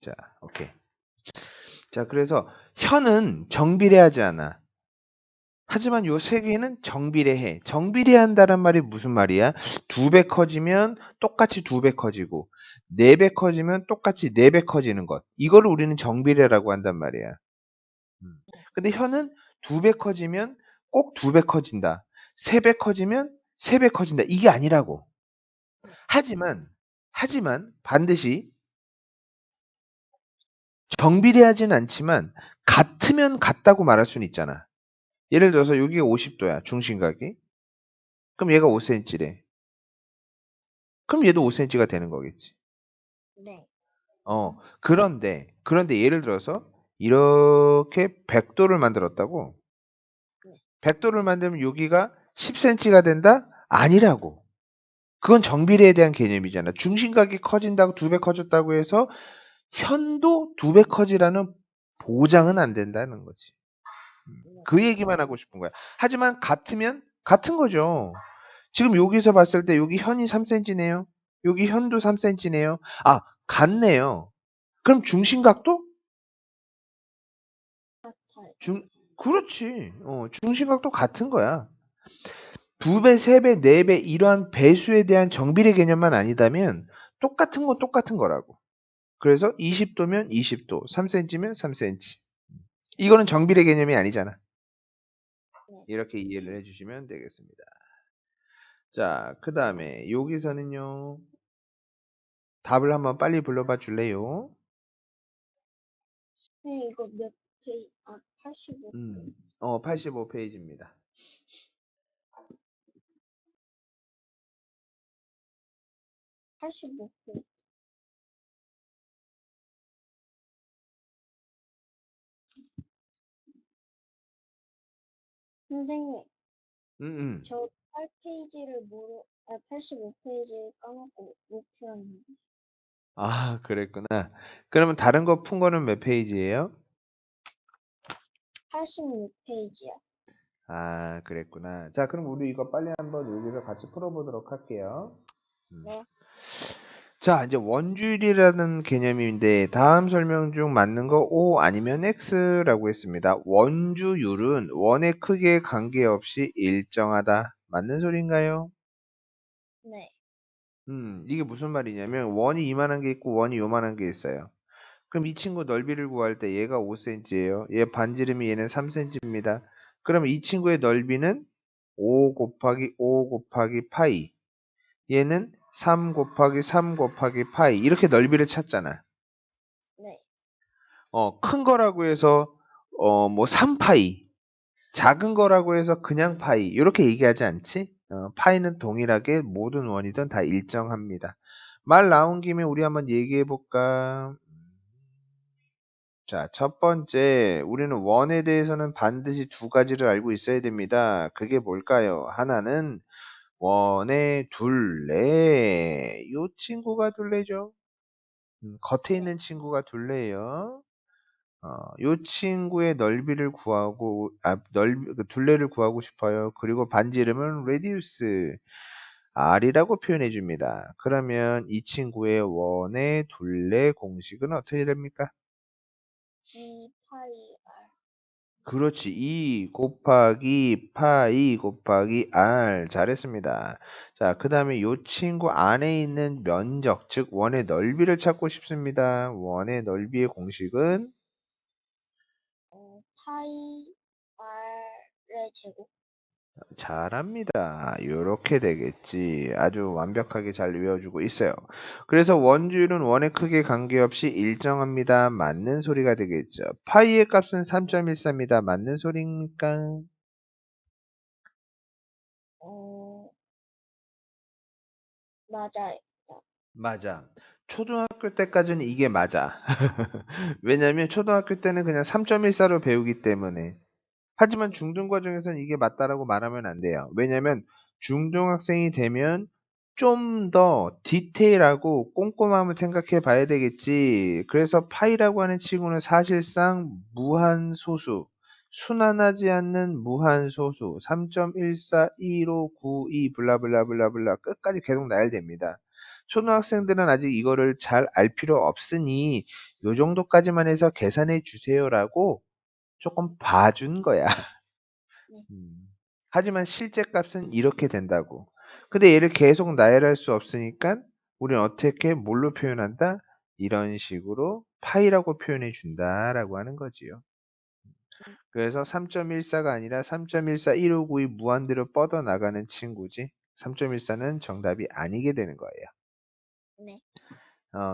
자, 오케이. 자, 그래서 현은 정비례하지 않아. 하지만 요 세 개는 정비례해. 정비례한다는 말이 무슨 말이야? 2배 커지면 똑같이 2배 커지고 4배 커지면 똑같이 4배 커지는 것. 이거를 우리는 정비례라고 한단 말이야. 근데 현은 2배 커지면 꼭 2배 커진다. 3배 커지면 3배 커진다. 이게 아니라고. 하지만 반드시 정비례하진 않지만 같으면 같다고 말할 수는 있잖아. 예를 들어서 여기가 50도야. 중심각이. 그럼 얘가 5cm래. 그럼 얘도 5cm가 되는 거겠지. 네. 그런데 예를 들어서 이렇게 100도를 만들었다고. 네. 100도를 만들면 여기가 10cm가 된다? 아니라고. 그건 정비례에 대한 개념이잖아. 중심각이 커진다고 2배 커졌다고 해서 현도 2배 커지라는 보장은 안 된다는 거지. 그 얘기만 하고 싶은 거야. 하지만 같으면 같은 거죠. 지금 여기서 봤을 때 여기 현이 3cm네요. 여기 현도 3cm네요. 아, 같네요. 그럼 중심각도? 같아요. 그렇지. 중심각도 같은 거야. 2배, 3배, 4배 이러한 배수에 대한 정비례 개념만 아니다면 똑같은 건 똑같은 거라고. 그래서 20도면 20도, 3cm면 3cm. 이거는 정비례 개념이 아니잖아. 네. 이렇게 이해를 해주시면 되겠습니다. 자, 그 다음에 여기서는요. 답을 한번 빨리 불러봐 줄래요? 네, 이거 몇 페이지? 아, 85페이지. 85페이지입니다. 85페이지. 선생님, 음. 저 8페이지를 85페이지 까먹고 못 풀었는데. 아, 그랬구나. 그러면 다른 거 푼 거는 몇 페이지예요? 86페이지야. 아, 그랬구나. 자, 그럼 우리 이거 빨리 한번 여기서 같이 풀어보도록 할게요. 네. 자, 이제 원주율이라는 개념인데 다음 설명 중 맞는 거 O 아니면 X라고 했습니다. 원주율은 원의 크기에 관계없이 일정하다. 맞는 소린가요? 네. 이게 무슨 말이냐면 원이 이만한 게 있고 원이 요만한 게 있어요. 그럼 이 친구 넓이를 구할 때 얘가 5cm예요. 얘 반지름이 얘는 3cm입니다. 그럼 이 친구의 넓이는 5 곱하기 5 곱하기 파이. 얘는 3 곱하기 3 곱하기 파이. 이렇게 넓이를 찾잖아. 네. 큰 거라고 해서 뭐 3파이. 작은 거라고 해서 그냥 파이. 이렇게 얘기하지 않지? 파이는 동일하게 모든 원이든 다 일정합니다. 말 나온 김에 우리 한번 얘기해 볼까? 자, 첫 번째, 우리는 원에 대해서는 반드시 두 가지를 알고 있어야 됩니다. 그게 뭘까요? 하나는 원의 둘레. 요 친구가 둘레죠. 겉에 있는 친구가 둘레예요. 요 친구의 넓이를 구하고, 그 둘레를 구하고 싶어요. 그리고 반지름은 radius, r이라고 표현해 줍니다. 그러면 이 친구의 원의 둘레 공식은 어떻게 됩니까? 2파이 R. 그렇지. 2 곱하기 파이 곱하기 r. 잘했습니다. 자, 그 다음에 이 친구 안에 있는 면적, 즉 원의 넓이를 찾고 싶습니다. 원의 넓이의 공식은 파이 R의 제곱. 잘합니다. 이렇게 되겠지. 아주 완벽하게 잘 외워주고 있어요. 그래서 원주율은 원의 크기에 관계없이 일정합니다. 맞는 소리가 되겠죠. 파이의 값은 3.14입니다. 맞는 소리입니까? 어, 맞아요. 맞아. 초등학교 때까지는 이게 맞아. 왜냐면 초등학교 때는 그냥 3.14로 배우기 때문에. 하지만 중등 과정에서는 이게 맞다라고 말하면 안 돼요. 왜냐면 중등학생이 되면 좀 더 디테일하고 꼼꼼함을 생각해 봐야 되겠지. 그래서 파이라고 하는 친구는 사실상 무한소수, 순환하지 않는 무한소수, 3.14, 1592 블라블라블라블라 끝까지 계속 나열됩니다. 초등학생들은 아직 이거를 잘 알 필요 없으니 요 정도까지만 해서 계산해 주세요라고 조금 봐준 거야. 네. 하지만 실제 값은 이렇게 된다고. 근데 얘를 계속 나열할 수 없으니까 우리는 어떻게 뭘로 표현한다? 이런 식으로 파이라고 표현해 준다라고 하는 거지요. 그래서 3.14가 아니라 3.141592 무한대로 뻗어나가는 친구지. 3.14는 정답이 아니게 되는 거예요. 네.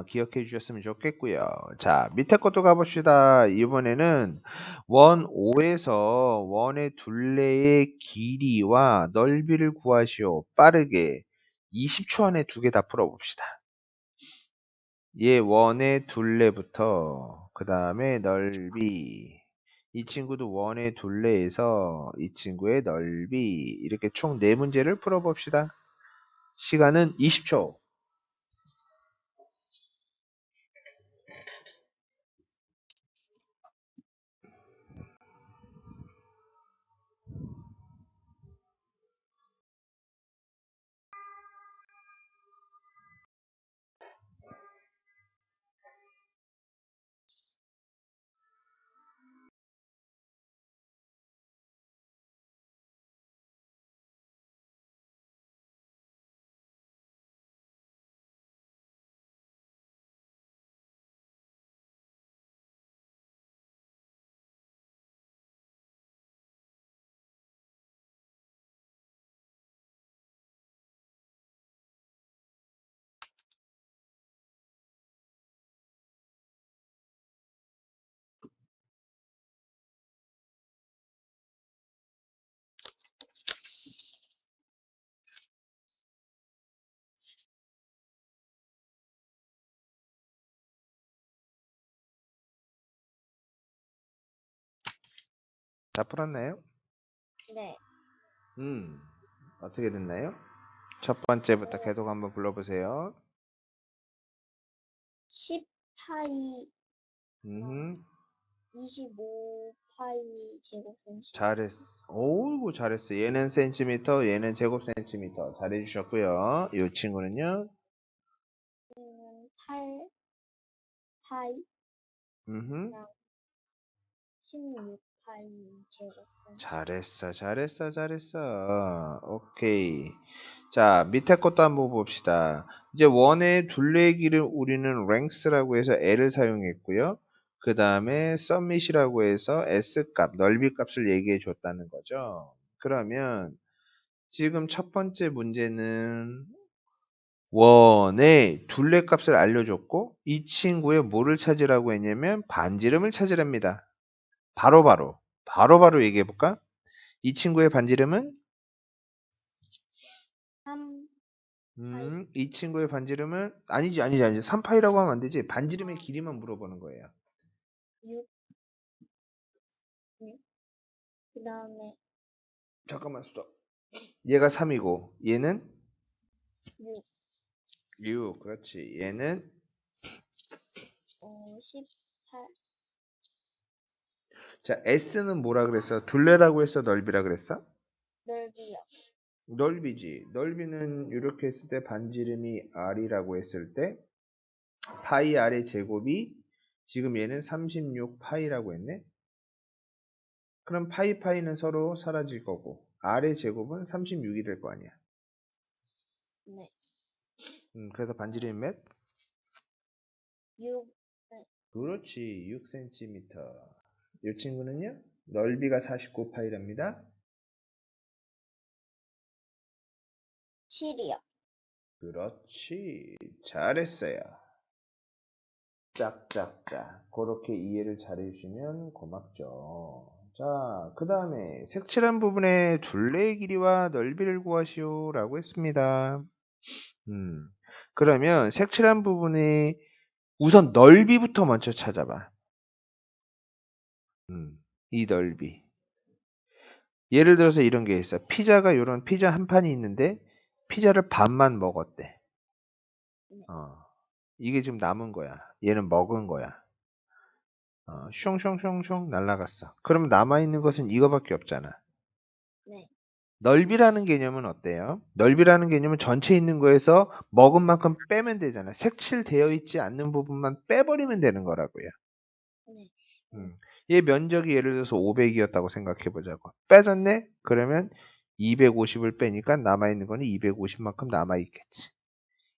기억해 주셨으면 좋겠고요. 자, 밑에 것도 가봅시다. 이번에는 원 5에서 원의 둘레의 길이와 넓이를 구하시오. 빠르게 20초 안에 두 개 다 풀어봅시다. 얘 원의 둘레부터 그 다음에 넓이, 이 친구도 원의 둘레에서 이 친구의 넓이, 이렇게 총 4문제를 풀어봅시다. 시간은 20초. 다 풀었나요? 네. 어떻게 됐나요? 첫 번째부터 계속 한번 불러보세요. 10파이랑 음, 25파이 제곱 센티미터. 잘했어. 오우, 잘했어. 얘는 센티미터, 얘는 제곱 센티미터. 잘해주셨고요. 이 친구는요? 얘는 8파이랑 음, 16파이 제곱 센티미터. 잘했어, 잘했어, 잘했어. 오케이. 자, 밑에 것도 한번 봅시다. 이제 원의 둘레의 길을 우리는 length라고 해서 L을 사용했고요. 그 다음에 summit이라고 해서 S 값, 넓이 값을 얘기해 줬다는 거죠. 그러면 지금 첫 번째 문제는 원의 둘레 값을 알려줬고 이 친구의 뭐를 찾으라고 했냐면 반지름을 찾으랍니다. 바로바로 얘기해 볼까? 이 친구의 반지름은 3파이, 이 친구의 반지름은 아니지. 3파이라고 하면 안 되지. 반지름의 길이만 물어보는 거예요. 6, 6. 그 다음에 잠깐만 스톱. 얘가 3이고 얘는 6, 6. 그렇지. 얘는 18, 자, S는 뭐라 그랬어? 둘레라고 했어? 넓이라 그랬어? 넓이요. 넓이지. 넓이는 이렇게 했을 때 반지름이 R이라고 했을 때 파이 R의 제곱이 지금 얘는 36 파이라고 했네. 그럼 파이는 서로 사라질 거고 R의 제곱은 36이 될 거 아니야. 네. 그래서 반지름이 몇? 6, 네. 그렇지. 6cm. 이 친구는요? 넓이가 49파이랍니다. 7이요. 그렇지. 잘했어요. 짝짝짝. 그렇게 이해를 잘해주시면 고맙죠. 자, 그 다음에 색칠한 부분의 둘레의 길이와 넓이를 구하시오 라고 했습니다. 그러면 색칠한 부분의 우선 넓이부터 먼저 찾아봐. 이 넓이. 예를 들어서 이런 게 있어. 피자가 이런 피자 한 판이 있는데 피자를 반만 먹었대. 네. 이게 지금 남은 거야. 얘는 먹은 거야. 슝슝슝슝 날라갔어. 그럼 남아있는 것은 이거밖에 없잖아. 네. 넓이라는 개념은 어때요? 넓이라는 개념은 전체 있는 거에서 먹은 만큼 빼면 되잖아. 색칠되어 있지 않는 부분만 빼버리면 되는 거라고요. 네. 얘 면적이 예를 들어서 500이었다고 생각해 보자고. 빼졌네? 그러면 250을 빼니까 남아있는 거는 250만큼 남아있겠지.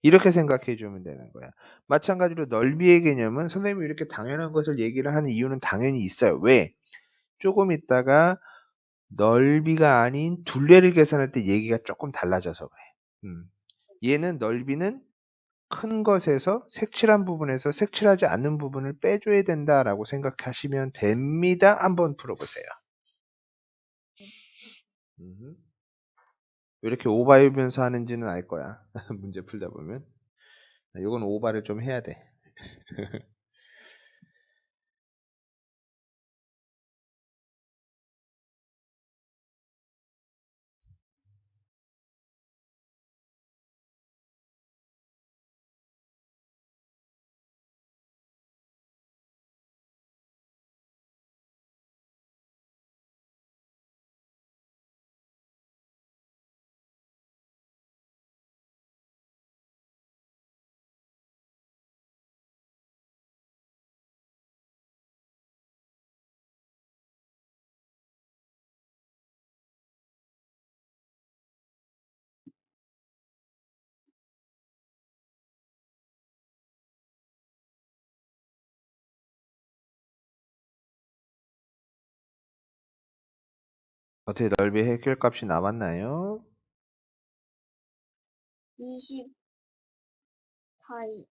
이렇게 생각해 주면 되는 거야. 마찬가지로 넓이의 개념은 선생님이 이렇게 당연한 것을 얘기를 하는 이유는 당연히 있어요. 왜? 조금 있다가 넓이가 아닌 둘레를 계산할 때 얘기가 조금 달라져서 그래. 얘는 넓이는 큰 것에서 색칠한 부분에서 색칠하지 않는 부분을 빼줘야 된다라고 생각하시면 됩니다. 한번 풀어보세요. 왜 이렇게 오바이면서 하는지는 알 거야. 문제 풀다 보면. 이건 오바를 좀 해야 돼. 어떻게 넓이 해결값이 남았나요? 20 파이.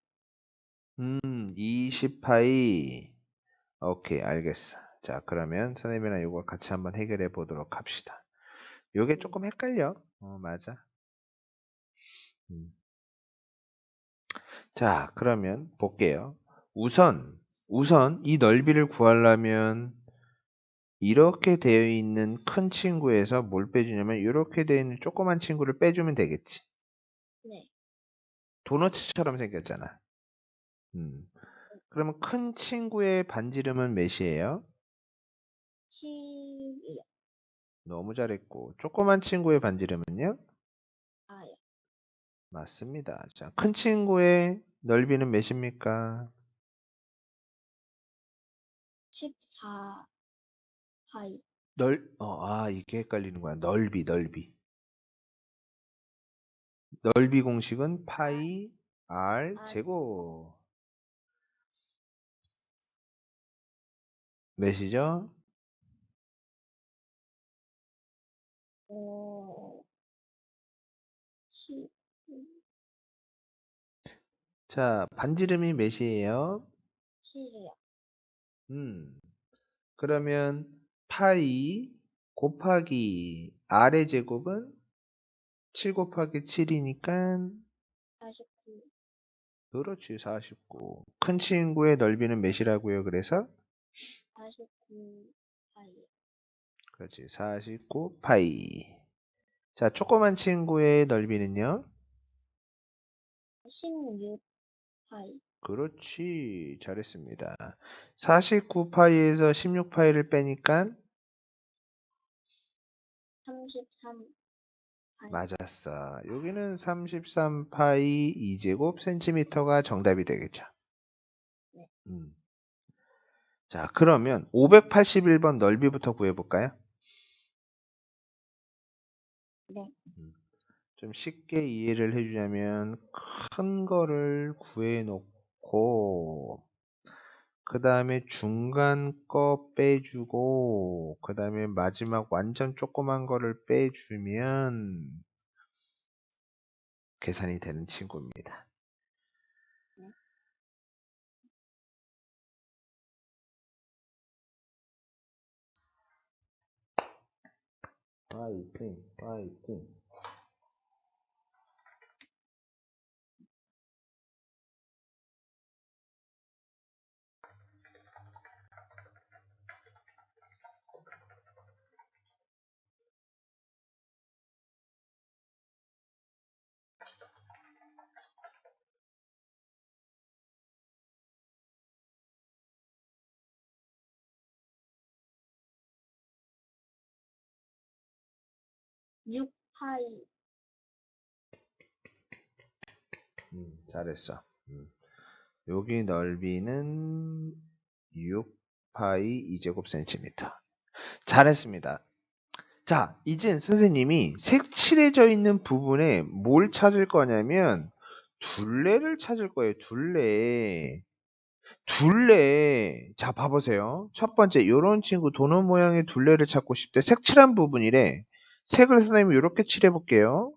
20파이. 오케이, 알겠어. 자, 그러면 선생님이랑 이거 같이 한번 해결해 보도록 합시다. 요게 조금 헷갈려. 맞아. 음. 자, 그러면 볼게요. 우선 이 넓이를 구하려면 이렇게 되어 있는 큰 친구에서 뭘 빼주냐면 이렇게 되어 있는 조그만 친구를 빼주면 되겠지. 네. 도너츠처럼 생겼잖아. 그러면 큰 친구의 반지름은 몇이에요? 7이요. 너무 잘했고 조그만 친구의 반지름은요? 아요. 맞습니다. 자, 큰 친구의 넓이는 몇입니까? 14 파이. 이게 헷갈리는 거야. 넓이. 넓이 공식은 파이 r 아, 제곱. 몇이죠? 어, 7, 자, 반지름이 몇이에요? 7이요. 음, 그러면 파이 곱하기 r의 제곱은 7 곱하기 7이니까 49 그렇지 49. 큰 친구의 넓이는 몇이라고요? 그래서 49 파이. 그렇지 49 파이. 자, 조그만 친구의 넓이는요? 16 파이. 그렇지 잘했습니다. 49파이에서 16파이를 빼니까 33 파이. 맞았어. 여기는 33파이 2제곱 센티미터가 정답이 되겠죠. 네. 음. 자, 그러면 581번 넓이부터 구해볼까요? 네. 좀 쉽게 이해를 해주자면 큰 거를 구해놓고 그 다음에 중간 거 빼주고 그 다음에 마지막 완전 조그만 거를 빼주면 계산이 되는 친구입니다. 네. 파이팅. 6파이. 잘했어. 여기 넓이는 6파이 2제곱센티미터. 잘했습니다. 자, 이젠 선생님이 색칠해져 있는 부분에 뭘 찾을 거냐면 둘레를 찾을 거예요. 둘레. 둘레. 자, 봐보세요. 첫 번째, 요런 친구 도넛 모양의 둘레를 찾고 싶대. 색칠한 부분이래. 색을 선생님이 이렇게 칠해볼게요.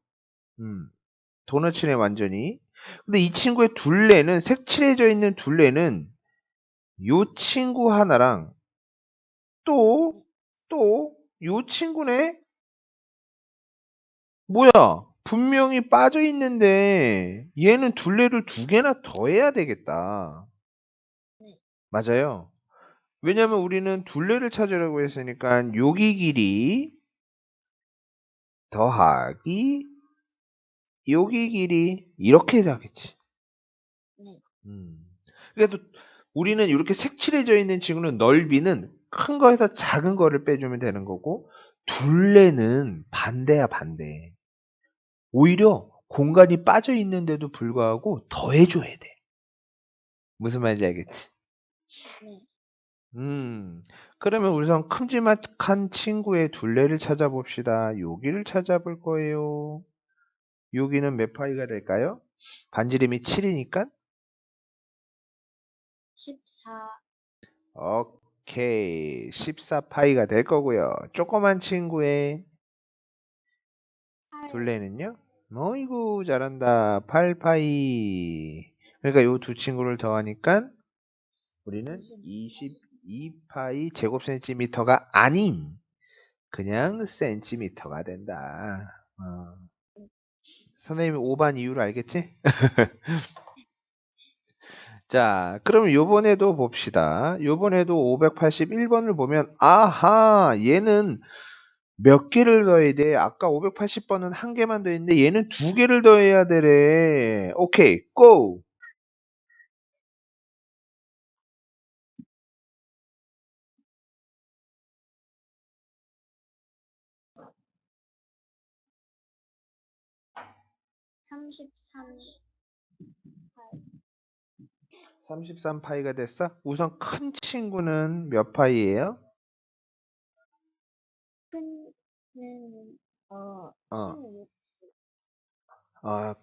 도넛 칠해 완전히. 근데 이 친구의 둘레는, 색칠해져 있는 둘레는 요 친구 하나랑 또, 요 친구네? 뭐야? 분명히 빠져 있는데 얘는 둘레를 두 개나 더 해야 되겠다. 네. 맞아요. 왜냐면 우리는 둘레를 찾으려고 했으니까 여기 길이 더하기 여기 길이 이렇게 해야겠지. 네. 그래도 우리는 이렇게 색칠해져 있는 친구는 넓이는 큰 거에서 작은 거를 빼주면 되는 거고 둘레는 반대야 반대. 오히려 공간이 빠져 있는데도 불구하고 더해줘야 돼. 무슨 말인지 알겠지? 네. 그러면 우선 큼지막한 친구의 둘레를 찾아봅시다. 여기를 찾아볼 거예요. 여기는 몇 파이가 될까요? 반지름이 7이니까? 14. 오케이. 14파이가 될 거고요. 조그만 친구의 8. 둘레는요? 어이구, 잘한다. 8파이. 그러니까 요 두 친구를 더하니까 우리는 22파이 제곱센티미터가 아닌 그냥 센티미터가 된다. 선생님이 5반 이유를 알겠지? 자, 그럼 요번에도 봅시다. 요번에도 581번을 보면 아하, 얘는 몇 개를 더해야 돼? 아까 580번은 한 개만 더했는데 얘는 두 개를 더해야 되래. 오케이, 고! 33. 8. 33파이가 됐어? 우선 큰 친구는 몇 파이예요? 큰는 어, 16.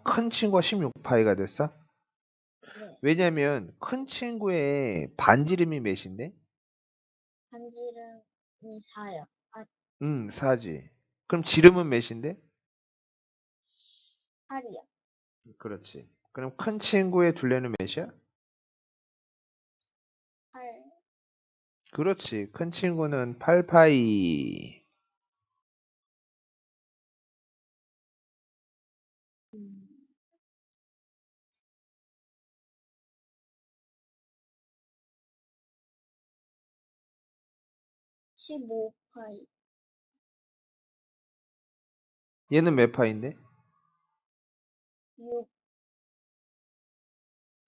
큰 친구가 16파이가 됐어? 네. 왜냐면 큰 친구의 반지름이 몇인데? 반지름이 4요. 4지. 그럼 지름은 몇인데? 8이요. 그렇지. 그럼 큰 친구의 둘레는 몇이야? 8. 그렇지. 큰 친구는 8파이. 15파이. 얘는 몇 파인데? 6.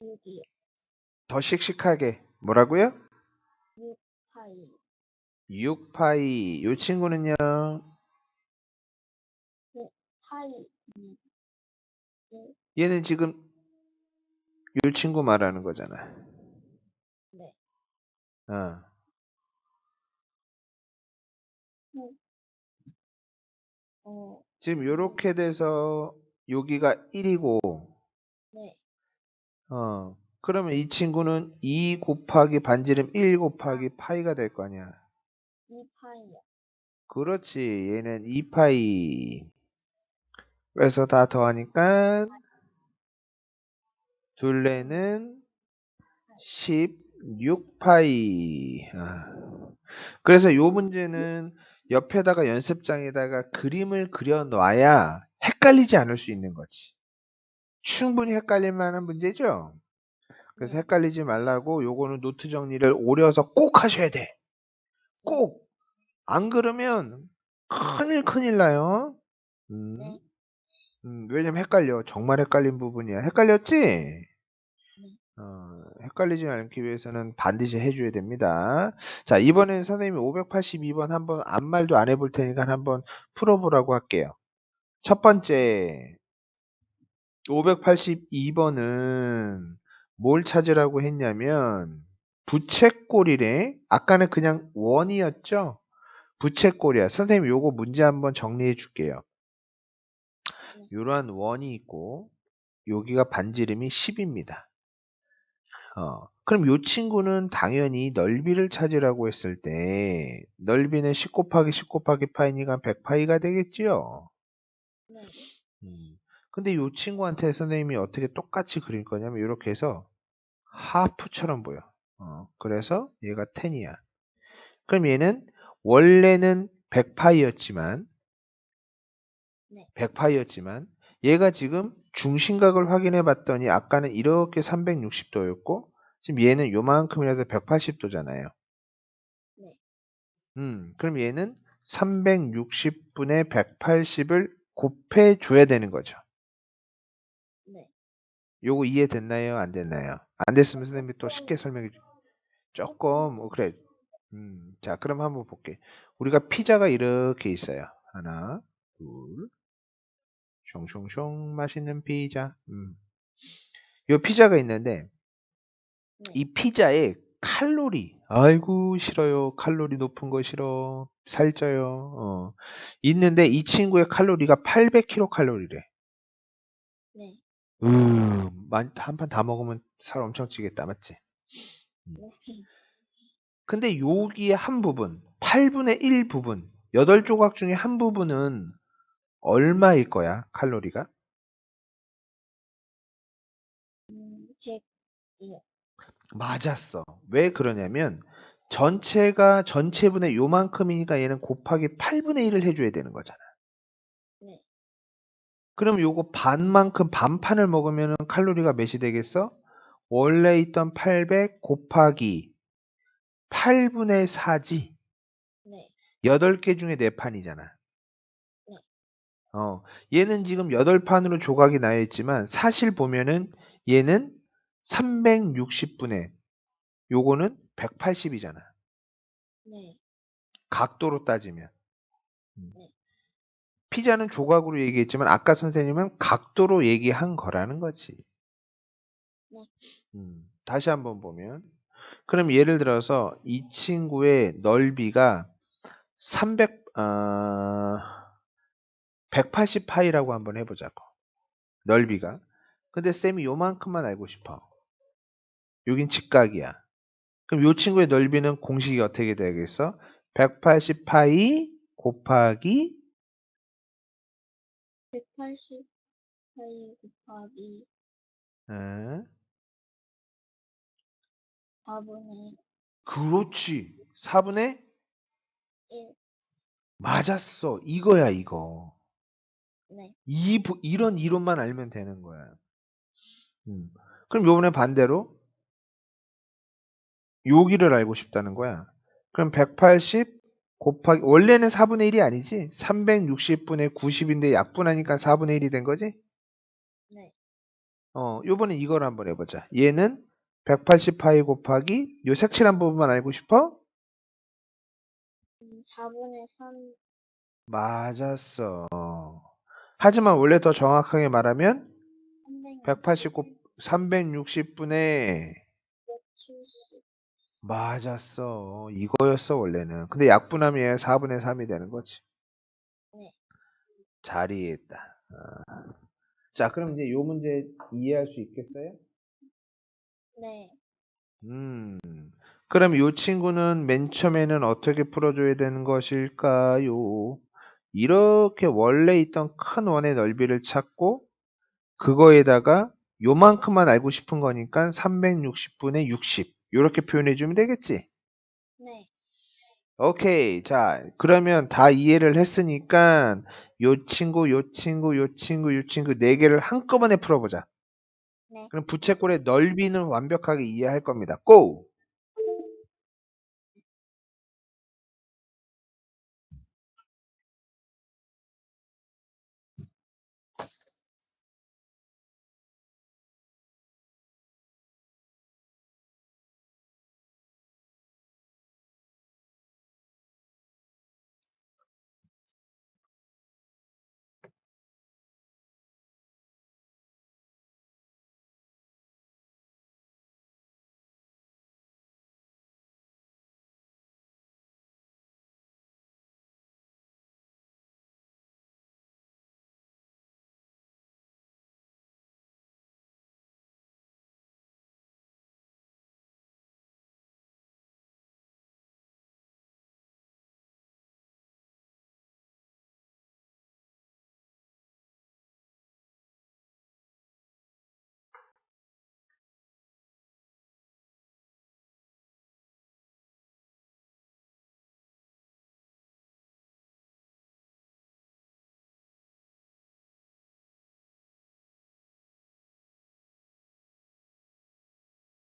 6이요. 더 씩씩하게. 뭐라고요? 6파이. 6파이. 요 친구는요? 네. 파이. 네. 얘는 지금 요 친구 말하는 거잖아. 네. 어. 음, 어, 지금 요렇게 돼서 여기가 1이고 네. 그러면 이 친구는 2 곱하기 반지름 1 아, 곱하기 파이가 될 거 아니야. 2파이요. 그렇지. 얘는 2파이. 그래서 다 더하니까 둘레는 16파이. 그래서 요 문제는 옆에다가 연습장에다가 그림을 그려 놔야 헷갈리지 않을 수 있는 거지. 충분히 헷갈릴 만한 문제죠? 그래서 네. 헷갈리지 말라고 요거는 노트 정리를 오려서 꼭 하셔야 돼. 꼭! 안 그러면 큰일 나요. 음, 네. 왜냐면 헷갈려. 정말 헷갈린 부분이야. 헷갈렸지? 네. 헷갈리지 않기 위해서는 반드시 해줘야 됩니다. 자, 이번엔 선생님이 582번 한번 아무 말도 안 해볼 테니까 한번 풀어보라고 할게요. 첫 번째, 582번은 뭘 찾으라고 했냐면, 부채꼴이래. 아까는 그냥 원이었죠? 부채꼴이야. 선생님 요거 문제 한번 정리해 줄게요. 네. 이러한 원이 있고, 여기가 반지름이 10입니다. 그럼 이 친구는 당연히 넓이를 찾으라고 했을 때 넓이는 10 곱하기 10 곱하기 파이니까 100파이가 되겠지요. 네. 음. 근데 이 친구한테 선생님이 어떻게 똑같이 그릴 거냐면 이렇게 해서 하프처럼 보여. 그래서 얘가 10이야. 그럼 얘는 원래는 100파이였지만 네. 100파이였지만 얘가 지금 중심각을 확인해 봤더니 아까는 이렇게 360도였고 지금 얘는 요만큼이라서 180도잖아요. 네. 그럼 얘는 360분의 180을 곱해 줘야 되는 거죠. 네. 요거 이해됐나요? 안 됐나요? 안 됐으면 선생님이 또 조금, 쉽게 설명해 줘. 조금, 조금 그래. 자, 그럼 한번 볼게. 우리가 피자가 이렇게 있어요. 하나, 둘, 숑숑숑 맛있는 피자. 요 피자가 있는데 네. 이 피자의 칼로리. 아이고 싫어요. 칼로리 높은 거 싫어. 살쪄요. 있는데 이 친구의 칼로리가 800kcal래. 네. 한 판 다 먹으면 살 엄청 찌겠다, 맞지? 음. 네. 근데 여기에 한 부분, 8분의 1 부분, 8조각 중에 한 부분은 얼마일 거야, 칼로리가? 100이요. 맞았어. 왜 그러냐면, 전체가 전체분의 요만큼이니까 얘는 곱하기 8분의 1을 해줘야 되는 거잖아. 네. 그럼 요거 반만큼 반판을 먹으면 칼로리가 몇이 되겠어? 원래 있던 800 곱하기 8분의 4지. 네. 8개 중에 4판이잖아. 네. 얘는 지금 8판으로 조각이 나여 있지만 사실 보면은 얘는 360분의 요거는 180이잖아. 네. 각도로 따지면. 음. 네. 피자는 조각으로 얘기했지만 아까 선생님은 각도로 얘기한 거라는 거지. 네. 다시 한번 보면 그럼 예를 들어서 이 친구의 넓이가 300 180파이라고 한번 해보자고. 넓이가. 근데 쌤이 요만큼만 알고 싶어. 여긴 직각이야. 그럼 이 친구의 넓이는 공식이 어떻게 되겠어? 180파이 곱하기 180 파이 곱하기 에? 4분의 그렇지. 4분의 1. 맞았어. 이거야 이거. 네. 이런 이론만 알면 되는 거야. 음. 그럼 요번에 반대로 여기를 알고 싶다는 거야. 그럼 180 곱하기 원래는 4분의 1이 아니지? 360분의 90인데 약분하니까 4분의 1이 된 거지? 네. 요번에 이걸 한번 해보자. 얘는 180파이 곱하기 요 색칠한 부분만 알고 싶어? 4분의 3, 맞았어. 하지만 원래 더 정확하게 말하면 180 곱 360, 360분의 170. 맞았어. 이거였어 원래는. 근데 약분하면 얘가 4분의 3이 되는 거지. 네. 잘 이해했다. 자, 그럼 이제 요 문제 이해할 수 있겠어요? 네. 음. 그럼 이 친구는 맨 처음에는 어떻게 풀어줘야 되는 것일까요? 이렇게 원래 있던 큰 원의 넓이를 찾고 그거에다가 요만큼만 알고 싶은 거니까 360분의 60 이렇게 표현해 주면 되겠지? 네. 오케이. 자, 그러면 다 이해를 했으니까 요 친구, 요 친구, 요 친구, 요 친구 네 개를 한꺼번에 풀어보자. 네. 그럼 부채꼴의 넓이는 완벽하게 이해할 겁니다. 고!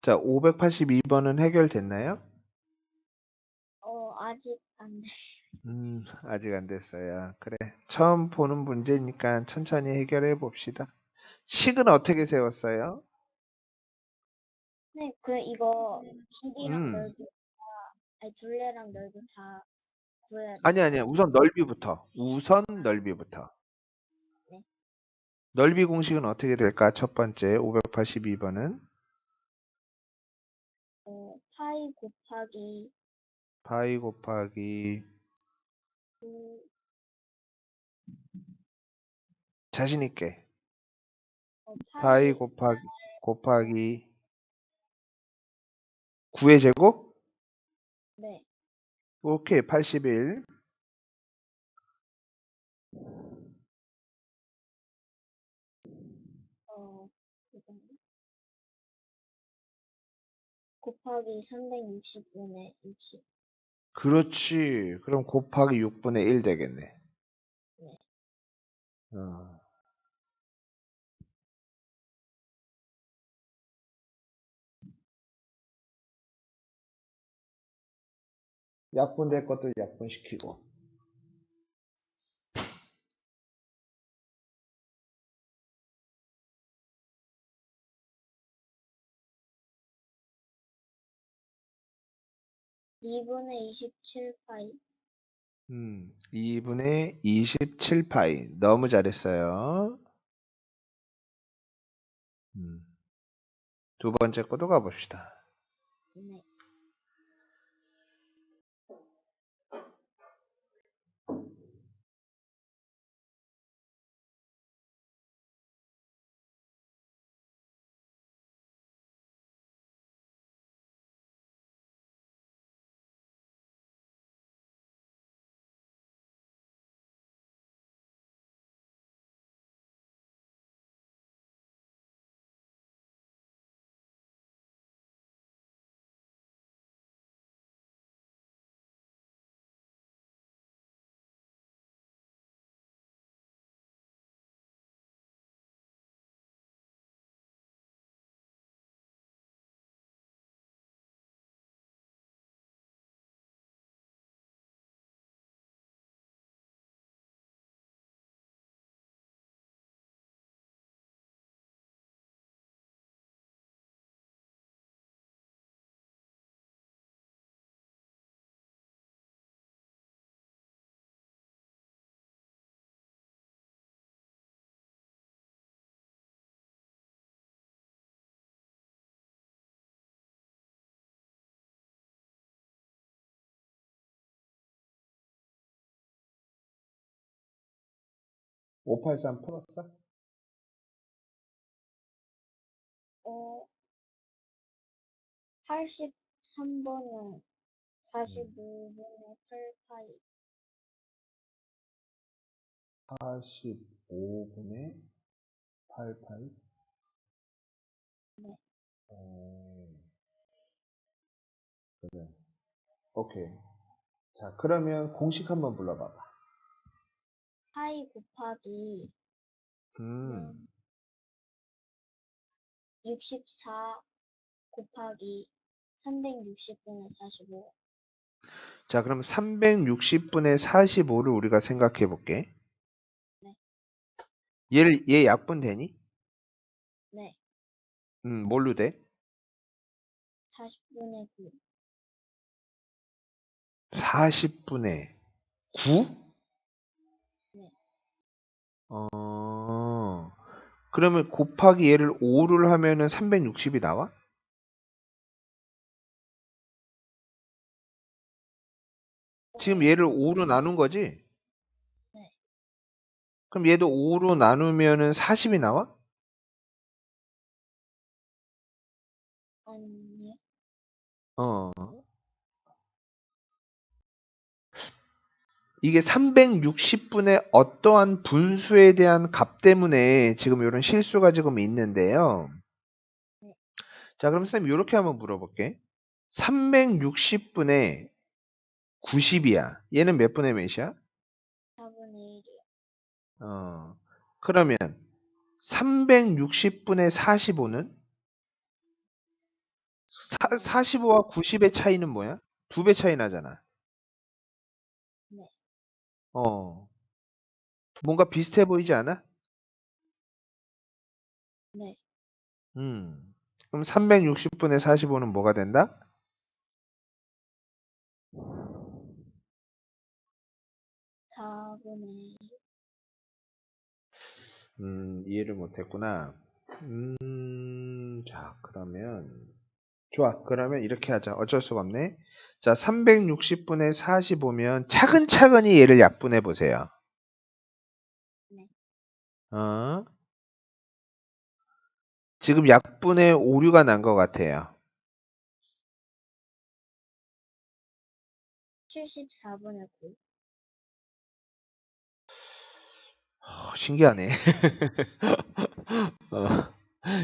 자, 582번은 해결됐나요? 아직 안 돼. 아직 안 됐어요. 그래. 처음 보는 문제니까 천천히 해결해 봅시다. 식은 어떻게 세웠어요? 네, 이거 길이랑 음, 넓이 아니 둘레랑 넓이 다 구해야 아니, 돼요. 아니야. 우선 넓이부터. 우선 넓이부터. 네. 넓이 공식은 어떻게 될까? 첫 번째, 582번은 파이 곱하기 파이 곱하기 9, 자신 있게. 파이 파이, 곱하기 9의 제곱? 네, 오케이, 81. 이건가? 곱하기 360분의 60. 그렇지. 그럼 곱하기 6분의 1 되겠네. 네. 어. 약분될 것도 약분시키고. 2분의 27 파이. 2분의 27파이. 너무 잘했어요. 음. 두 번째 거도 가봅시다. 네. 583 풀었어? 83번은 음. 45분의 8 파이. 45분의 8파이. 네. 그래. 오케이. 자, 그러면 공식 한번 불러봐봐. 파이 곱하기 음. 64 곱하기 360분의 45. 자, 그럼 360분의 45를 우리가 생각해 볼게. 네. 얘 약분 되니? 네. 뭘로 돼? 40분의 9. 40분의 9? 네. 그러면 곱하기 얘를 5를 하면은 360이 나와? 지금 얘를 5로 나눈 거지? 네. 그럼 얘도 5로 나누면은 40이 나와? 아니요. 어. 이게 360분의 어떠한 분수에 대한 값 때문에 지금 이런 실수가 지금 있는데요. 네. 자, 그럼 선생님 이렇게 한번 물어볼게. 360분의 90이야. 얘는 몇 분의 몇이야? 4분의 1이요. 그러면 360분의 45는 네. 45와 90의 차이는 뭐야? 두 배 차이 나잖아. 네. 어, 뭔가 비슷해 보이지 않아? 네. 그럼 360분의 45는 뭐가 된다? 4분의 이해를 못했구나. 자, 그러면, 좋아. 그러면 이렇게 하자. 어쩔 수가 없네. 자, 360분의 45면 차근차근히 얘를 약분해 보세요. 네. 어? 지금 약분의 오류가 난 것 같아요. 74분의 9. 신기하네. 어.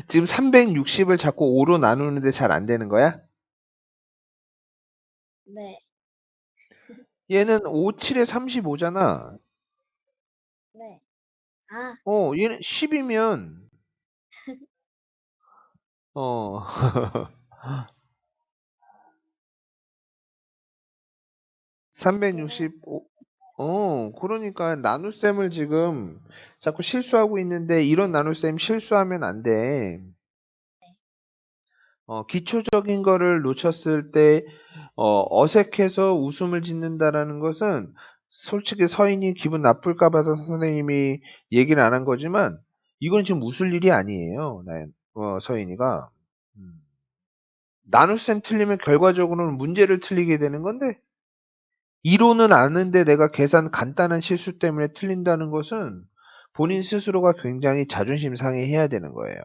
지금 360을 자꾸 5로 나누는데 잘 안 되는 거야? 네. 얘는 5, 7에 35잖아. 네. 아, 얘는 10이면, 어, 얘는 365, 그러니까 나눗셈을 지금 자꾸 실수하고 있는데 이런 나눗셈 실수하면 안 돼. 기초적인 거를 놓쳤을 때 어색해서 웃음을 짓는다라는 것은 솔직히 서인이 기분 나쁠까 봐서 선생님이 얘기를 안 한 거지만 이건 지금 웃을 일이 아니에요. 서인이가. 음. 나눗셈 틀리면 결과적으로는 문제를 틀리게 되는 건데 이론은 아는데 내가 계산 간단한 실수 때문에 틀린다는 것은 본인 스스로가 굉장히 자존심 상해해야 되는 거예요.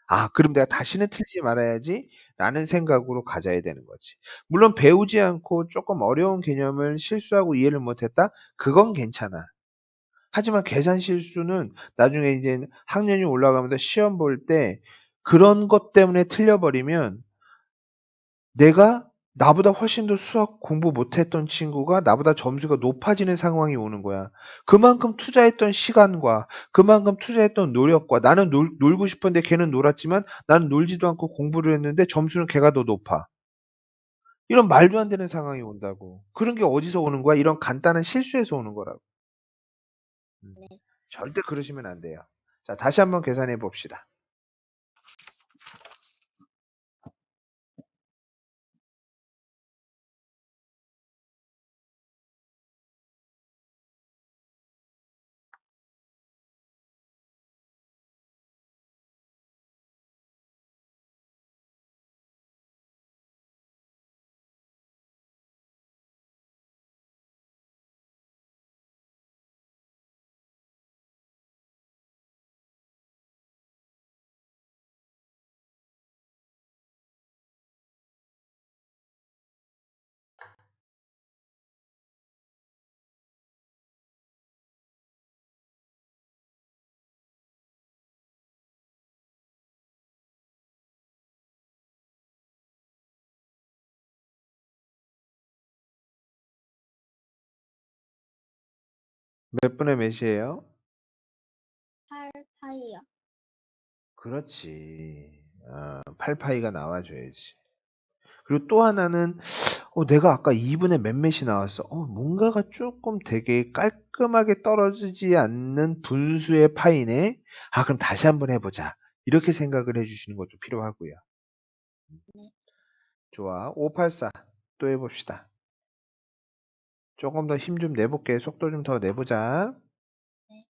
아, 그럼 내가 네. 다시는 틀지 말아야지 라는 생각으로 가져야 되는 거지. 물론 배우지 않고 조금 어려운 개념을 실수하고 이해를 못했다? 그건 괜찮아. 하지만 계산 실수는 나중에 이제 학년이 올라가면서 시험 볼 때 그런 것 때문에 틀려버리면 내가 나보다 훨씬 더 수학 공부 못했던 친구가 나보다 점수가 높아지는 상황이 오는 거야. 그만큼 투자했던 시간과 그만큼 투자했던 노력과 나는 놀고 싶었는데 걔는 놀았지만 나는 놀지도 않고 공부를 했는데 점수는 걔가 더 높아. 이런 말도 안 되는 상황이 온다고. 그런 게 어디서 오는 거야? 이런 간단한 실수에서 오는 거라고. 음, 네. 절대 그러시면 안 돼요. 자, 다시 한번 계산해 봅시다. 몇 분의 몇이에요? 8파이요. 그렇지. 8파이가 나와줘야지. 그리고 또 하나는 내가 아까 2분의 몇몇이 나왔어. 뭔가가 조금 되게 깔끔하게 떨어지지 않는 분수의 파이네. 아, 그럼 다시 한번 해보자. 이렇게 생각을 해주시는 것도 필요하고요. 네. 좋아. 584. 또 해봅시다. 조금 더 힘 좀 내볼게. 속도 좀 더 내보자. 네.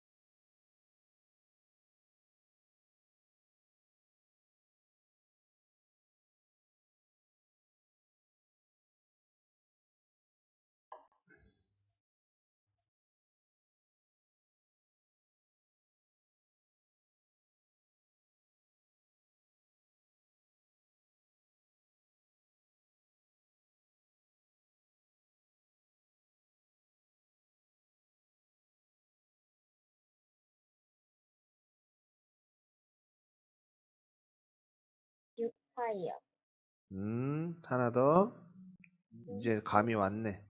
육 파이요 하나 더. 이제 감이 7. 왔네.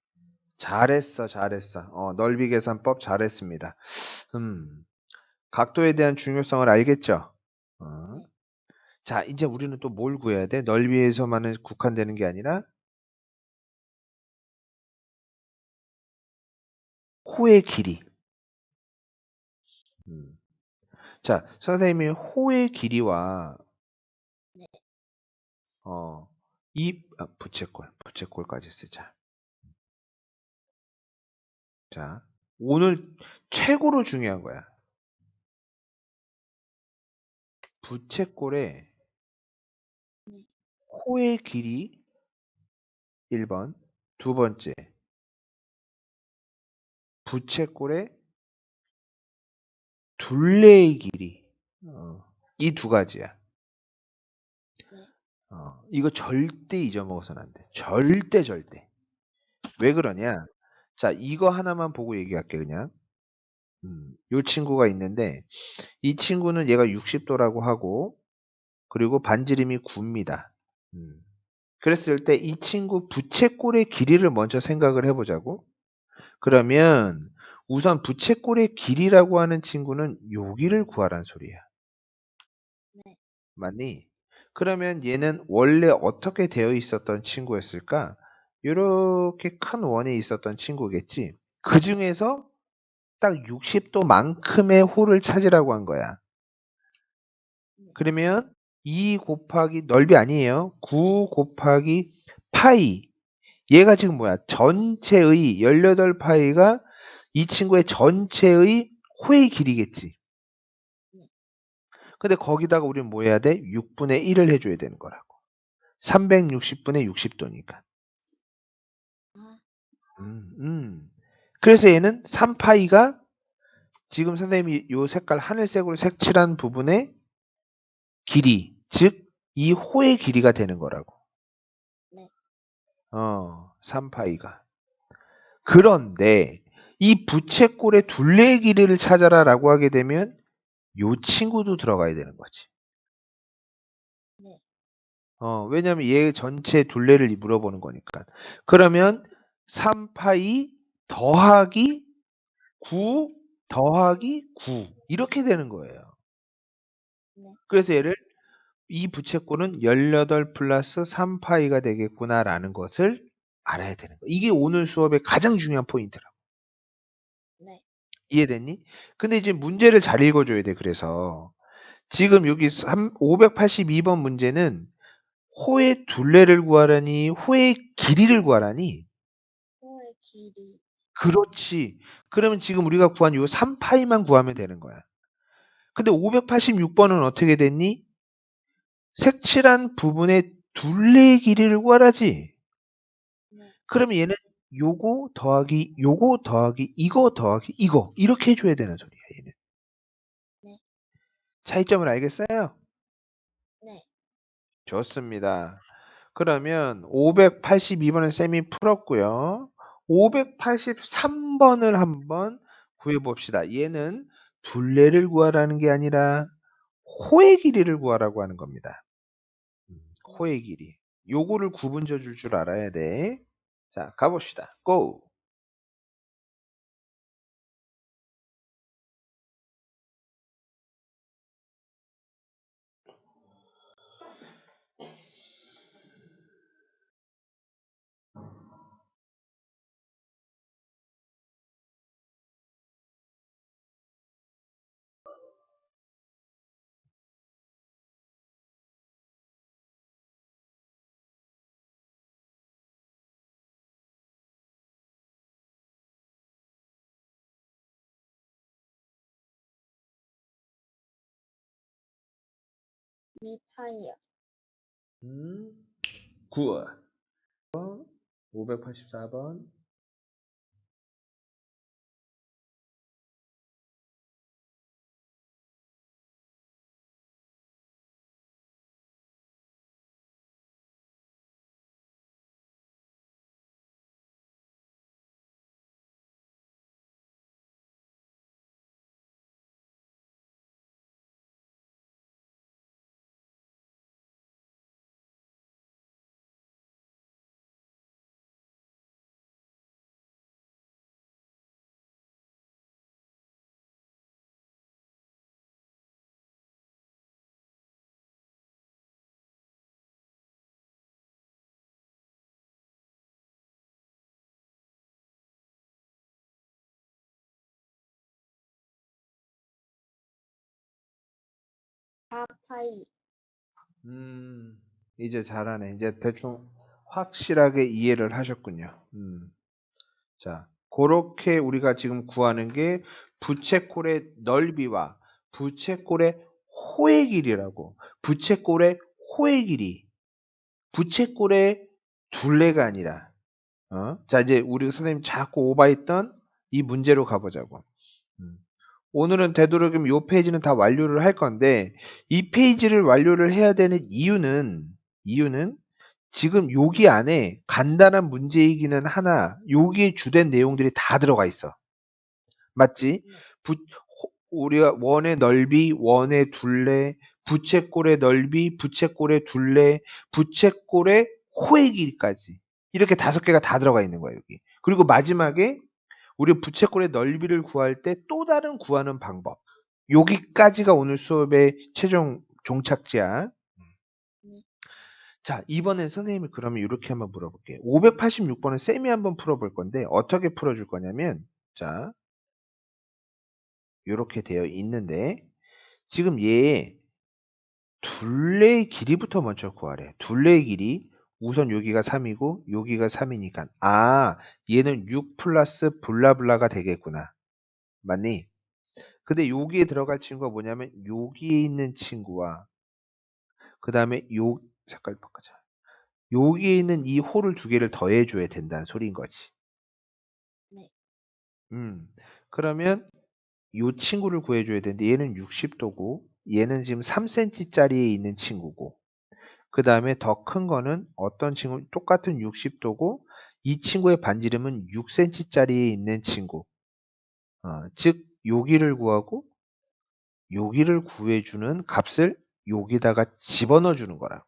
잘했어, 잘했어. 넓이 계산법 잘했습니다. 각도에 대한 중요성을 알겠죠? 어. 네. 자, 이제 우리는 또 뭘 구해야 돼? 넓이에서만은 국한되는 게 아니라 호의 길이. 음. 자, 선생님이 호의 길이와 네. 부채꼴까지 쓰자. 자, 오늘 최고로 중요한 거야. 부채꼴의 네. 호의 길이 1번, 두 번째, 부채꼴의 둘레의 길이. 이 두 가지야. 네. 이거 절대 잊어먹어서는 안 돼. 절대, 절대. 왜 그러냐? 자, 이거 하나만 보고 얘기할게, 그냥. 요 친구가 있는데, 이 친구는 얘가 60도라고 하고, 그리고 반지름이 9입니다. 그랬을 때 이 친구 부채꼴의 길이를 먼저 생각을 해보자고. 그러면 우선 부채꼴의 길이라고 하는 친구는 여기를 구하란 소리야. 네. 맞니? 그러면 얘는 원래 어떻게 되어 있었던 친구였을까? 이렇게 큰 원이 있었던 친구겠지. 그 중에서 딱 60도만큼의 홀을 찾으라고 한 거야. 네. 그러면 2 곱하기 넓이 아니에요. 9 곱하기 파이. 얘가 지금 뭐야? 전체의 18파이가 이 친구의 전체의 호의 길이겠지. 네. 근데 거기다가 우리는 뭐 해야 돼? 6분의 1을 해줘야 되는 거라고. 360분의 60도니까. 아, 그래서 얘는 3파이가 지금 선생님이 요 색깔 하늘색으로 색칠한 부분의 길이, 즉 이 호의 길이가 되는 거라고. 네. 3파이가. 그런데 이 부채꼴의 둘레의 길이를 찾아라라고 하게 되면 요 친구도 들어가야 되는 거지. 네. 왜냐면 얘 전체 둘레를 물어보는 거니까. 그러면 3파이 더하기 9 더하기 9 이렇게 되는 거예요. 네. 그래서 얘를 이 부채꼴은 18 플러스 3파이가 되겠구나라는 것을 알아야 되는 거예요. 이게 오늘 수업의 가장 중요한 포인트라고. 네. 이해됐니? 근데 이제 문제를 잘 읽어줘야 돼. 그래서 지금 여기 582번 문제는 호의 둘레를 구하라니 호의 길이를 구하라니. 호의 길이. 그렇지. 그러면 지금 우리가 구한 요 3파이만 구하면 되는 거야. 근데 586번은 어떻게 됐니? 색칠한 부분의 둘레의 길이를 구하라지. 네. 그러면 얘는 요거 더하기 이거 더하기 이거 이렇게 해줘야 되는 소리야. 얘는. 네. 차이점을 알겠어요? 네. 좋습니다. 그러면 582번은 쌤이 풀었고요. 583번을 한번 구해봅시다. 얘는 둘레를 구하라는 게 아니라 호의 길이를 구하라고 하는 겁니다. 네. 호의 길이. 요거를 구분져 줄 줄 알아야 돼. 자, 가봅시다. 고! 이파이요. 굿. 584번. 4파이. 이제 잘하네. 이제 대충 확실하게 이해를 하셨군요. 자, 그렇게 우리가 지금 구하는 게 부채꼴의 넓이와 부채꼴의 호의 길이라고. 부채꼴의 호의 길이. 부채꼴의 둘레가 아니라. 자, 이제 우리 선생님 자꾸 오버했던 이 문제로 가보자고. 오늘은 되도록이면 이 페이지는 다 완료를 할 건데, 이 페이지를 완료를 해야 되는 이유는 지금 여기 안에 간단한 문제이기는 하나, 여기에 주된 내용들이 다 들어가 있어. 맞지? 네. 우리가 원의 넓이, 원의 둘레, 부채꼴의 넓이, 부채꼴의 둘레, 부채꼴의 호의 길이까지. 이렇게 5개가 다 들어가 있는 거야, 여기. 그리고 마지막에 우리 부채꼴의 넓이를 구할 때 또 다른 구하는 방법. 여기까지가 오늘 수업의 최종 종착지야. 네. 자, 이번엔 선생님이 그러면 이렇게 한번 물어볼게요. 586번은 쌤이 한번 풀어볼 건데 어떻게 풀어줄 거냐면, 자, 이렇게 되어 있는데 지금 얘 둘레의 길이부터 먼저 구하래. 둘레의 길이 우선 여기가 3이고 여기가 3이니까 얘는 6 플러스 블라블라가 되겠구나. 맞니? 근데 여기에 들어갈 친구가 뭐냐면 여기에 있는 친구와 그 다음에 요 색깔 바꾸자. 여기에 있는 이 홀을 2개를 더해줘야 된다는 소리인 거지. 네. 그러면 요 친구를 구해줘야 되는데 얘는 60도고 얘는 지금 3cm짜리에 있는 친구고 그 다음에 더 큰 거는 어떤 친구 똑같은 60도고 이 친구의 반지름은 6cm짜리에 있는 친구. 즉 여기를 구하고 여기를 구해주는 값을 여기다가 집어넣어 주는 거라고.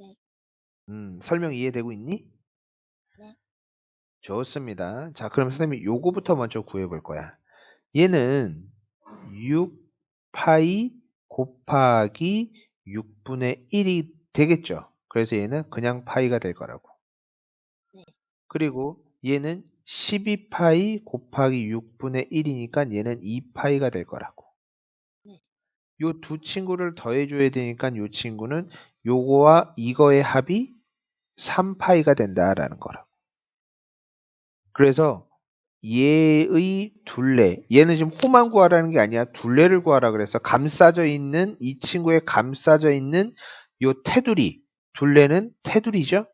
네. 설명 이해되고 있니? 네. 좋습니다. 자, 그럼 선생님이 요거부터 먼저 구해볼 거야. 얘는 6파이 곱하기 6분의 1이 되겠죠. 그래서 얘는 그냥 파이가 될 거라고. 네. 그리고 얘는 12파이 곱하기 6분의 1이니까 얘는 2파이가 될 거라고. 네. 요 두 친구를 더해줘야 되니까 요 친구는 요거와 이거의 합이 3파이가 된다라는 거라고. 그래서 얘의 둘레, 얘는 지금 호만 구하라는 게 아니야. 둘레를 구하라 그래서 감싸져 있는 이 친구에 감싸져 있는 요 테두리, 둘레는 테두리죠.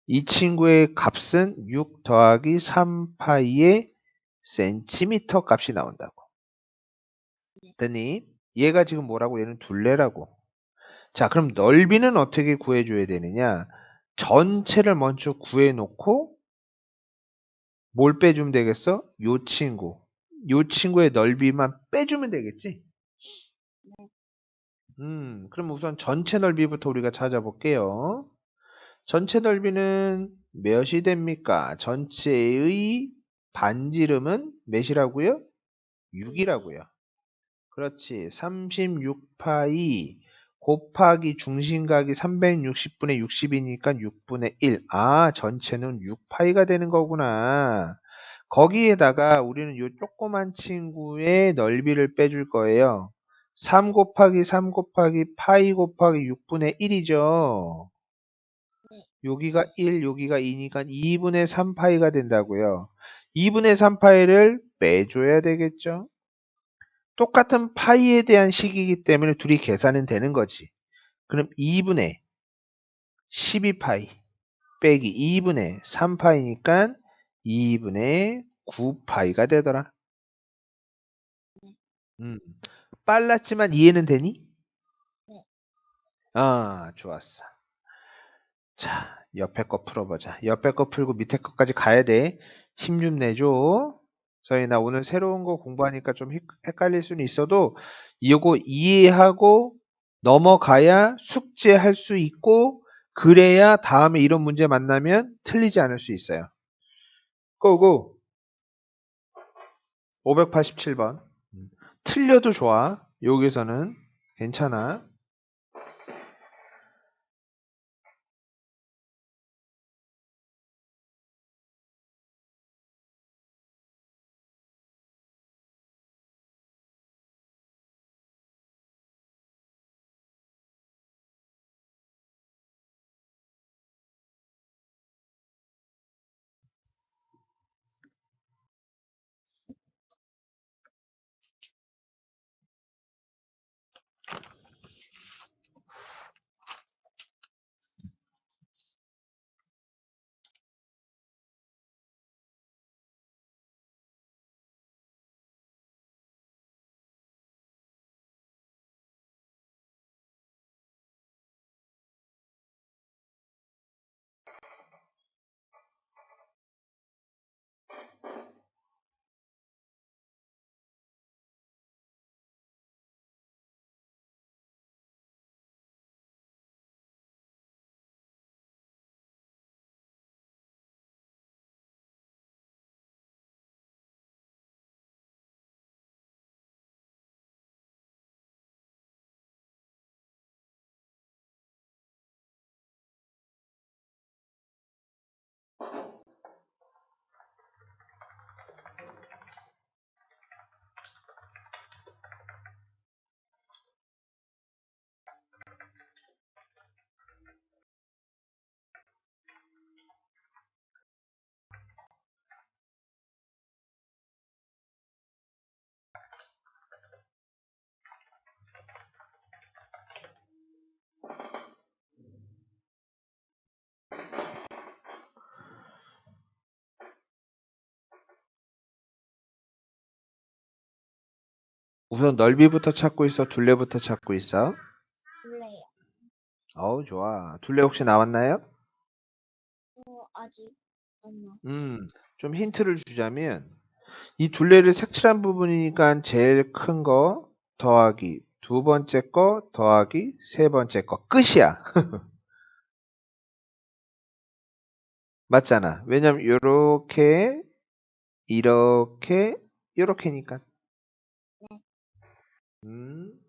이 친구의 값은 6 더하기 3파이의 센티미터 값이 나온다고. 네. 됐니? 얘가 지금 뭐라고? 얘는 둘레라고. 자, 그럼 넓이는 어떻게 구해줘야 되느냐? 전체를 먼저 구해놓고 뭘 빼주면 되겠어? 요 친구. 요 친구의 넓이만 빼주면 되겠지? 네. 그럼 우선 전체 넓이부터 우리가 찾아볼게요. 전체 넓이는 몇이 됩니까? 전체의 반지름은 몇이라고요? 6이라고요. 그렇지. 36파이 곱하기 중심각이 360분의 60이니까 6분의 1. 전체는 6파이가 되는 거구나. 거기에다가 우리는 요 조그만 친구의 넓이를 빼줄 거예요. 3 곱하기 3 곱하기 파이 곱하기 6분의 1이죠. 네. 여기가 1, 여기가 2니까 2분의 3파이가 된다고요. 2분의 3파이를 빼줘야 되겠죠. 똑같은 파이에 대한 식이기 때문에 둘이 계산은 되는 거지. 그럼 2분의 12파이 빼기 2분의 3파이니까 2분의 9파이가 되더라. 네. 음, 빨랐지만 이해는 되니? 네. 좋았어. 자, 옆에 거 풀어보자. 옆에 거 풀고 밑에 거까지 가야 돼. 힘 좀 내줘. 저희 나 오늘 새로운 거 공부하니까 좀 헷갈릴 수는 있어도 이거 이해하고 넘어가야 숙제할 수 있고 그래야 다음에 이런 문제 만나면 틀리지 않을 수 있어요. 고고. 587번. 틀려도 좋아. 여기서는 괜찮아. 우선 넓이부터 찾고 있어? 둘레부터 찾고 있어? 둘레요. 어우, 좋아. 둘레 혹시 나왔나요? 아직 안 나왔어요. 좀 힌트를 주자면, 이 둘레를 색칠한 부분이니까 제일 큰 거 더하기 두 번째 거 더하기 세 번째 거 끝이야. 맞잖아. 왜냐면 요렇게 이렇게 요렇게니까. 네. 음.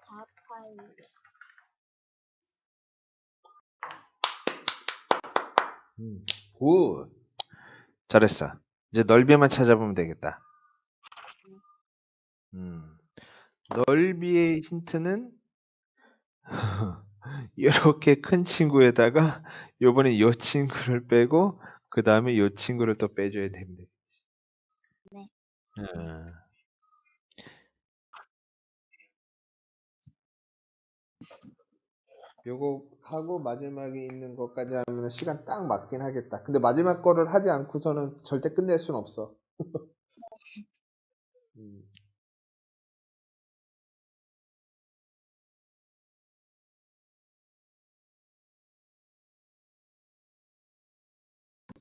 사 8. 굿. 잘했어. 이제 넓이만 찾아보면 되겠다. 네. 음. 넓이의 힌트는 이렇게 큰 친구에다가 요번에 요 친구를 빼고 그 다음에 요 친구를 또 빼줘야 됩니다. 네. 음. 요거 하고 마지막에 있는 것까지 하면 시간 딱 맞긴 하겠다. 근데 마지막 거를 하지 않고서는 절대 끝낼 순 없어. 음.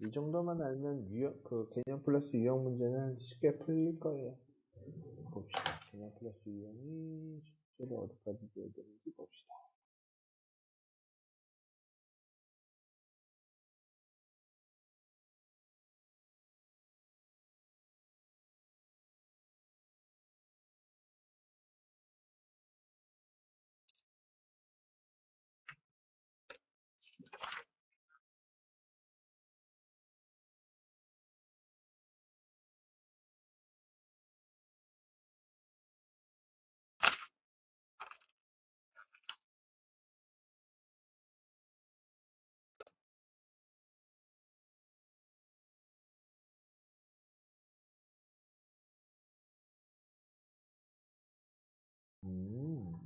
이 정도만 알면 그 개념 플러스 유형 문제는 쉽게 풀릴 거예요. 봅시다. 개념 플러스 유형이 숙제를 어디까지 줘야 되는지 봅시다.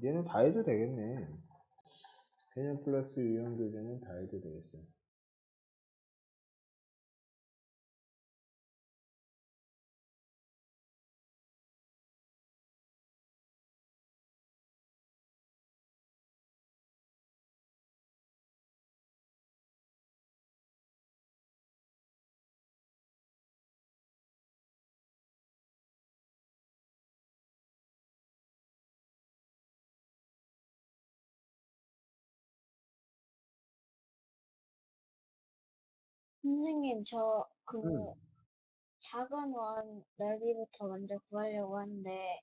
얘는 다 해도 되겠네. 개념 플러스 유형 교재는 다 해도 되겠어요. 선생님, 저 음, 작은 원 넓이부터 먼저 구하려고 하는데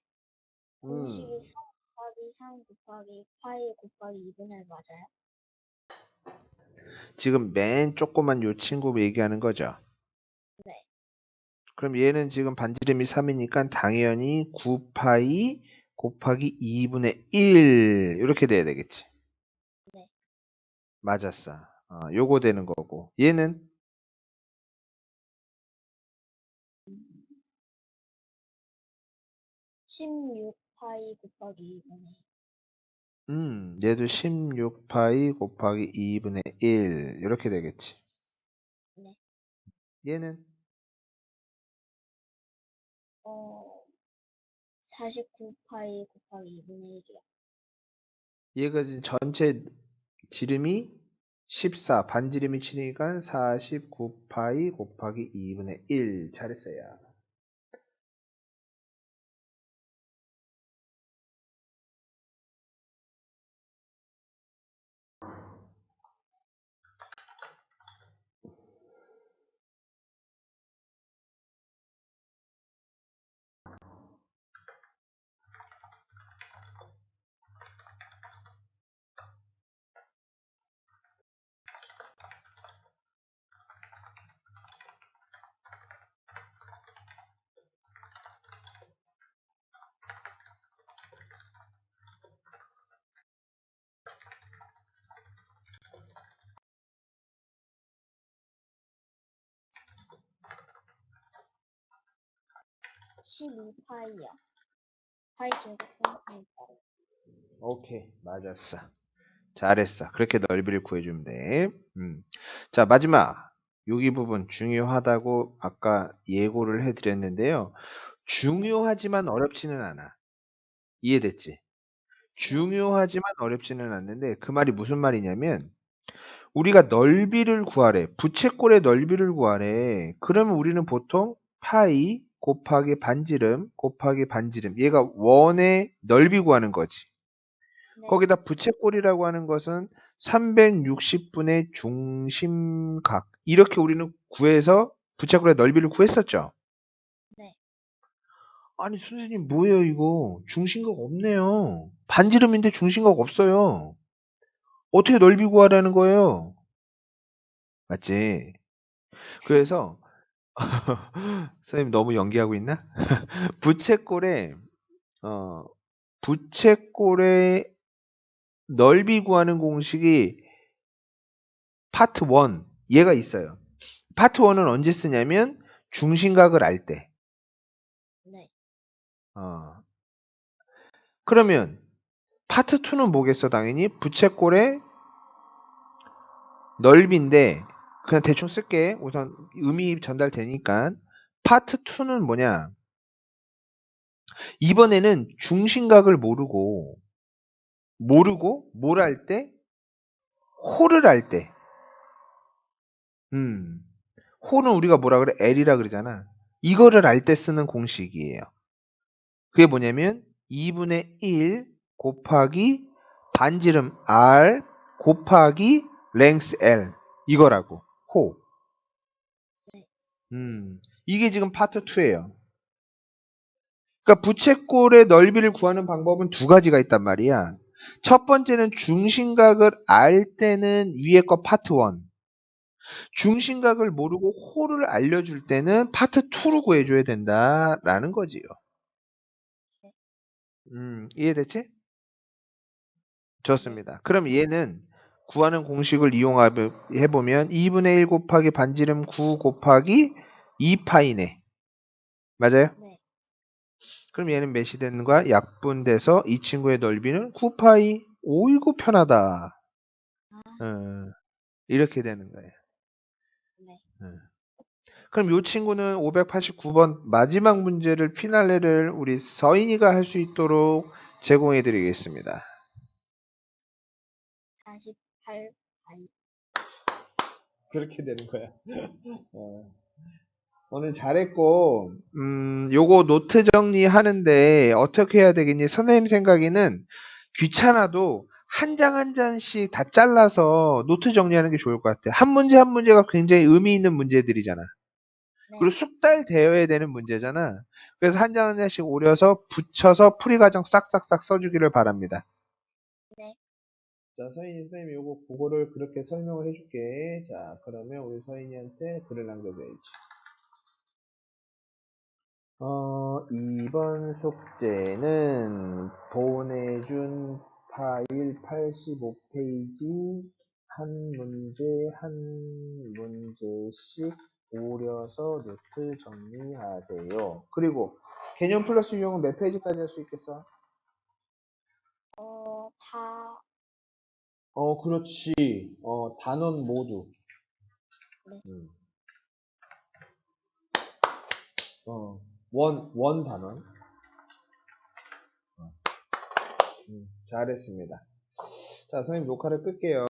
공식이 음. 3 곱하기 3 곱하기 파이 곱하기 2분의 1 맞아요? 지금 맨 조그만 요 친구 얘기하는 거죠. 네. 그럼 얘는 지금 반지름이 3이니까 당연히 9파이 곱하기 2분의 1 이렇게 돼야 되겠지. 네. 맞았어. 요거 되는 거고. 얘는 16 파이 곱하기 2분의 1. 얘도 16파이 곱하기 2분의 1 이렇게 되겠지. 네. 얘는 어, 49 파이 곱하기 2분의 1이요. 얘가 지금 전체 지름이 14, 반지름이 7이니까 49파이 곱하기 2분의 1 잘했어요. 12파이야. 파이 제곱은 12파이. 오케이, 맞았어. 잘했어. 그렇게 넓이를 구해주면 돼. 자, 마지막. 여기 부분 중요하다고 아까 예고를 해드렸는데요. 중요하지만 어렵지는 않아. 이해됐지? 중요하지만 어렵지는 않는데 그 말이 무슨 말이냐면 우리가 넓이를 구하래. 부채꼴의 넓이를 구하래. 그러면 우리는 보통 파이 곱하기 반지름 곱하기 반지름. 얘가 원의 넓이 구하는 거지. 네. 거기다 부채꼴이라고 하는 것은 360분의 중심각. 이렇게 우리는 구해서 부채꼴의 넓이를 구했었죠. 네. 아니 선생님 뭐예요 이거? 중심각 없네요. 반지름인데 중심각 없어요. 어떻게 넓이 구하라는 거예요? 맞지? 그래서 선생님 너무 연기하고 있나? 부채꼴의 어, 부채꼴의 넓이 구하는 공식이 파트 1 얘가 있어요. 파트 1은 언제 쓰냐면 중심각을 알 때. 네. 그러면 파트 2는 뭐겠어? 당연히 부채꼴의 넓이인데 그냥 대충 쓸게. 우선 의미 전달되니까. 파트 2는 뭐냐? 이번에는 중심각을 모르고 뭘 할 때? 홀을 할 때. 홀은 우리가 뭐라 그래? L이라 그러잖아. 이거를 알 때 쓰는 공식이에요. 그게 뭐냐면 2분의 1 곱하기 반지름 R 곱하기 랭스 L 이거라고. 호. 네. 이게 지금 파트 2예요. 그러니까 부채꼴의 넓이를 구하는 방법은 두 가지가 있단 말이야. 첫 번째는 중심각을 알 때는 위에 거 파트 1. 중심각을 모르고 홀을 알려줄 때는 파트 2로 구해줘야 된다라는 거지요. 이해됐지? 좋습니다. 그럼 얘는 구하는 공식을 이용해보면 2분의 1 곱하기 반지름 9 곱하기 2파이네. 맞아요? 네. 그럼 얘는 몇이 되는 거야? 약분돼서 이 친구의 넓이는 9파이. 오이고 편하다. 아, 이렇게 되는 거예요. 네. 그럼 이 친구는 589번 마지막 문제를 피날레를 우리 서인이가 할 수 있도록 제공해 드리겠습니다. 48파이. 그렇게 되는 거야. 오늘 잘했고, 요거 노트 정리하는데 어떻게 해야 되겠니? 선생님 생각에는 귀찮아도 한 장 한 장씩 다 잘라서 노트 정리하는 게 좋을 것 같아. 한 문제 한 문제가 굉장히 의미 있는 문제들이잖아. 그리고 네. 숙달되어야 되는 문제잖아. 그래서 한 장 한 장씩 오려서 붙여서 풀이 과정 싹싹싹 써주기를 바랍니다. 네. 자, 서인이 선생님이 요거 그거를 그렇게 설명을 해줄게. 자, 그러면 우리 서인이한테 글을 남겨줘야지. 이번 숙제는 보내준 파일 85페이지 한 문제 한 문제씩 오려서 노트 정리하세요. 그리고 개념 플러스 유형은 몇 페이지까지 할 수 있겠어? 다, 그렇지. 단원 모두. 네. 음. 원 단원. 잘했습니다. 자, 선생님 녹화를 끌게요.